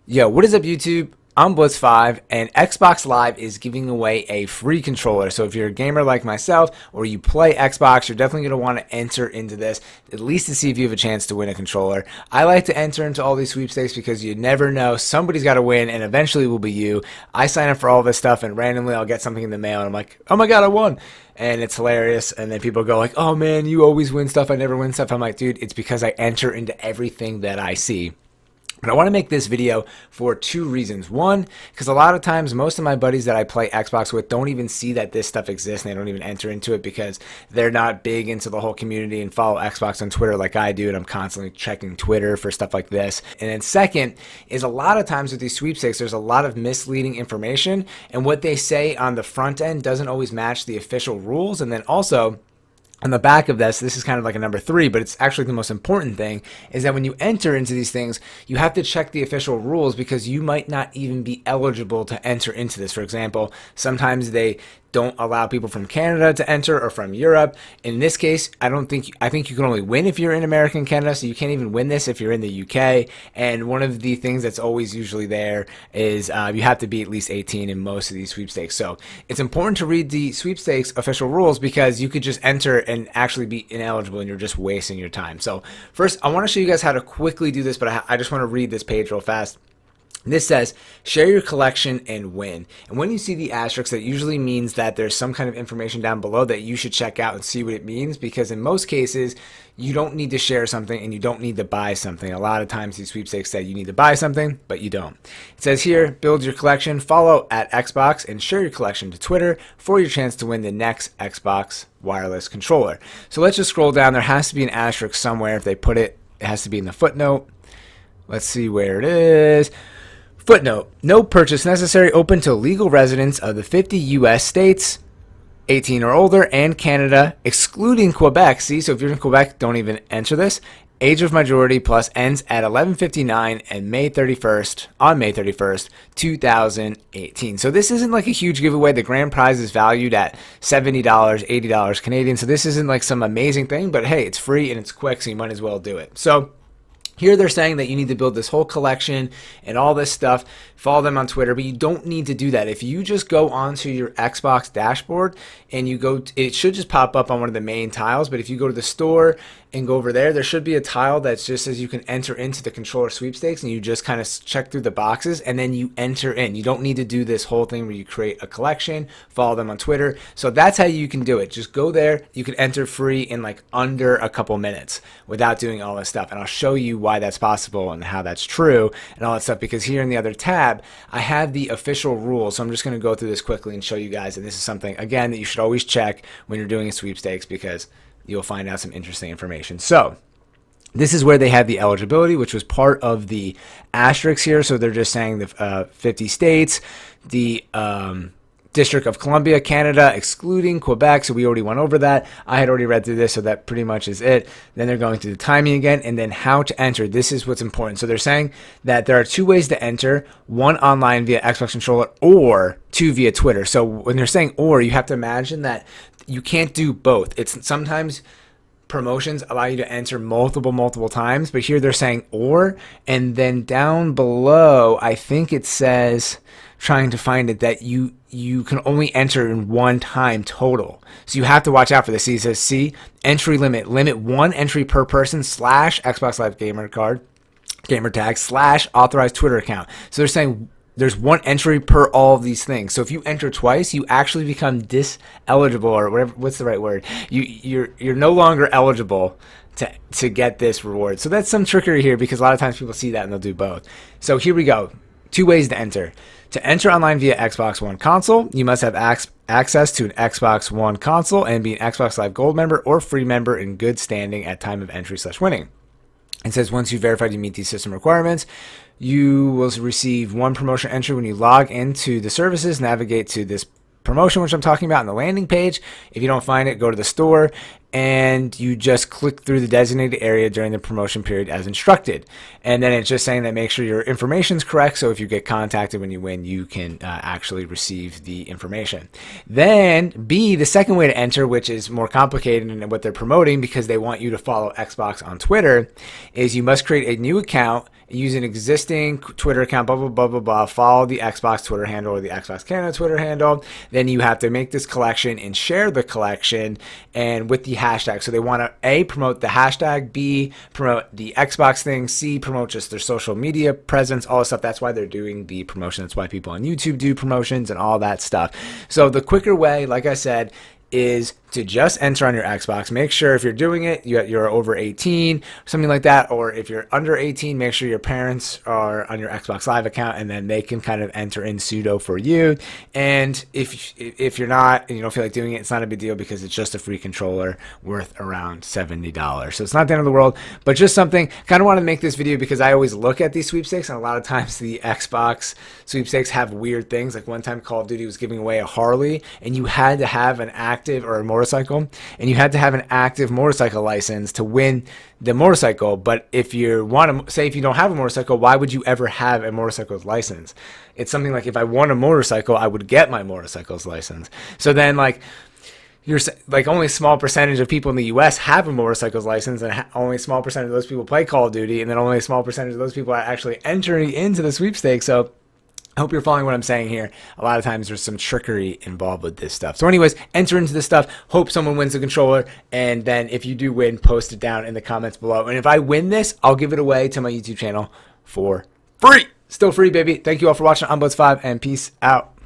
Yo, what is up, YouTube? I'm Blitz5, and Xbox Live is giving away a free controller. So if you're a gamer like myself or you play Xbox, you're definitely going to want to enter into this, at least to see if you have a chance to win a controller. I like to enter into all these sweepstakes because you never know. Somebody's got to win, and eventually it will be you. I sign up for all this stuff, and randomly I'll get something in the mail, and I'm like, oh my god, I won. And it's hilarious. And then people go like, oh man, you always win stuff. I never win stuff. I'm like, dude, it's because I enter into everything that I see. But I want to make this video for two reasons. One, because a lot of times most of my buddies that I play Xbox with don't even see that this stuff exists, and they don't even enter into it because they're not big into the whole community and follow Xbox on Twitter like I do, and I'm constantly checking Twitter for stuff like this. And then second is a lot of times with these sweepstakes, there's a lot of misleading information, and what they say on the front end doesn't always match the official rules. And then also, on the back of this is kind of like a number 3, but it's actually the most important thing, is that when you enter into these things, you have to check the official rules because you might not even be eligible to enter into this. For example, sometimes they don't allow people from Canada to enter or from Europe. In this case, I think you can only win if you're in America and Canada, so you can't even win this if you're in the UK. And one of the things that's always usually there is you have to be at least 18 in most of these sweepstakes. So it's important to read the sweepstakes official rules because you could just enter and actually be ineligible and you're just wasting your time. So first, I want to show you guys how to quickly do this, but I just want to read this page real fast. This says, share your collection and win. And when you see the asterisk, that usually means that there's some kind of information down below that you should check out and see what it means, because in most cases, you don't need to share something and you don't need to buy something. A lot of times these sweepstakes say you need to buy something, but you don't. It says here, build your collection, follow at Xbox, and share your collection to Twitter for your chance to win the next Xbox wireless controller. So let's just scroll down. There has to be an asterisk somewhere. If they put it, it has to be in the footnote. Let's see where it is. Footnote, no purchase necessary, open to legal residents of the 50 U.S. states, 18 or older, and Canada, excluding Quebec. See, so if you're in Quebec, don't even enter this. Age of majority plus ends at 11:59 and on May 31st, 2018. So this isn't like a huge giveaway. The grand prize is valued at $70, $80 Canadian. So this isn't like some amazing thing, but hey, it's free and it's quick, so you might as well do it. So here they're saying that you need to build this whole collection and all this stuff. Follow them on Twitter, but you don't need to do that. If you just go onto your Xbox dashboard and you go, it should just pop up on one of the main tiles, but if you go to the store and go over there, there should be a tile that just says you can enter into the controller sweepstakes, and you just kind of check through the boxes and then you enter in. You don't need to do this whole thing where you create a collection, follow them on Twitter. So that's how you can do it. Just go there. You can enter free in like under a couple minutes without doing all this stuff. And I'll show you why that's possible and how that's true and all that stuff, because here in the other tab, I have the official rules. So I'm just going to go through this quickly and show you guys. And this is something, again, that you should always check when you're doing a sweepstakes, because you'll find out some interesting information. So this is where they have the eligibility, which was part of the asterisk here. So they're just saying the 50 states, the District of Columbia, Canada, excluding Quebec. So we already went over that. I had already read through this, so that pretty much is it. Then they're going through the timing again, and then how to enter. This is what's important. So they're saying that there are 2 ways to enter: 1 online via Xbox controller, or 2 via Twitter. So when they're saying or, you have to imagine that you can't do both. It's sometimes promotions allow you to enter multiple times, but here they're saying or. And then down below, I think it says, trying to find it, that you can only enter in 1 time total. So you have to watch out for this. See, it says C, entry limit 1 entry per person / Xbox Live gamer tag / authorized Twitter account. So they're saying there's 1 entry per all of these things. So if you enter twice, you actually become diseligible, or whatever. What's the right word? You're no longer eligible to get this reward. So that's some trickery here, because a lot of times people see that and they'll do both. So here we go. 2 ways to enter. To enter online via Xbox One console, you must have access to an Xbox One console and be an Xbox Live Gold member or free member in good standing at time of entry / winning. It says once you've verified you meet these system requirements, you will receive 1 promotion entry when you log into the services, navigate to this promotion, which I'm talking about, on the landing page. If you don't find it, go to the store and you just click through the designated area during the promotion period as instructed. And then it's just saying that make sure your information is correct, so if you get contacted when you win, you can actually receive the information. Then B, the second way to enter, which is more complicated in what they're promoting because they want you to follow Xbox on Twitter, is you must create a new account, use an existing Twitter account, blah, blah, blah, blah, blah, follow the Xbox Twitter handle or the Xbox Canada Twitter handle. Then you have to make this collection and share the collection and with the hashtag. So they want to A, promote the hashtag, B, promote the Xbox thing, C, promote just their social media presence, all this stuff. That's why they're doing the promotion. That's why people on YouTube do promotions and all that stuff. So the quicker way, like I said, is to just enter on your Xbox. Make sure if you're doing it, you're over 18, something like that, or if you're under 18, make sure your parents are on your Xbox Live account, and then they can kind of enter in pseudo for you. And if you're not and you don't feel like doing it, it's not a big deal because it's just a free controller worth around $70. So it's not the end of the world, but just something. Kind of want to make this video because I always look at these sweepstakes, and a lot of times the Xbox sweepstakes have weird things. Like one time Call of Duty was giving away a Harley, and you had to have an active, or a motorcycle, and you had to have an active motorcycle license to win the motorcycle. But if you want to say, if you don't have a motorcycle, why would you ever have a motorcycle's license? It's something like, if I won a motorcycle, I would get my motorcycle's license. So then like, you're like, only a small percentage of people in the US have a motorcycle's license, and only a small percentage of those people play Call of Duty, and then only a small percentage of those people are actually entering into the sweepstakes. So I hope you're following what I'm saying here. A lot of times there's some trickery involved with this stuff. So anyways, enter into this stuff. Hope someone wins the controller. And then if you do win, post it down in the comments below. And if I win this, I'll give it away to my YouTube channel for free. Still free, baby. Thank you all for watching. I'm Buzz5, and peace out.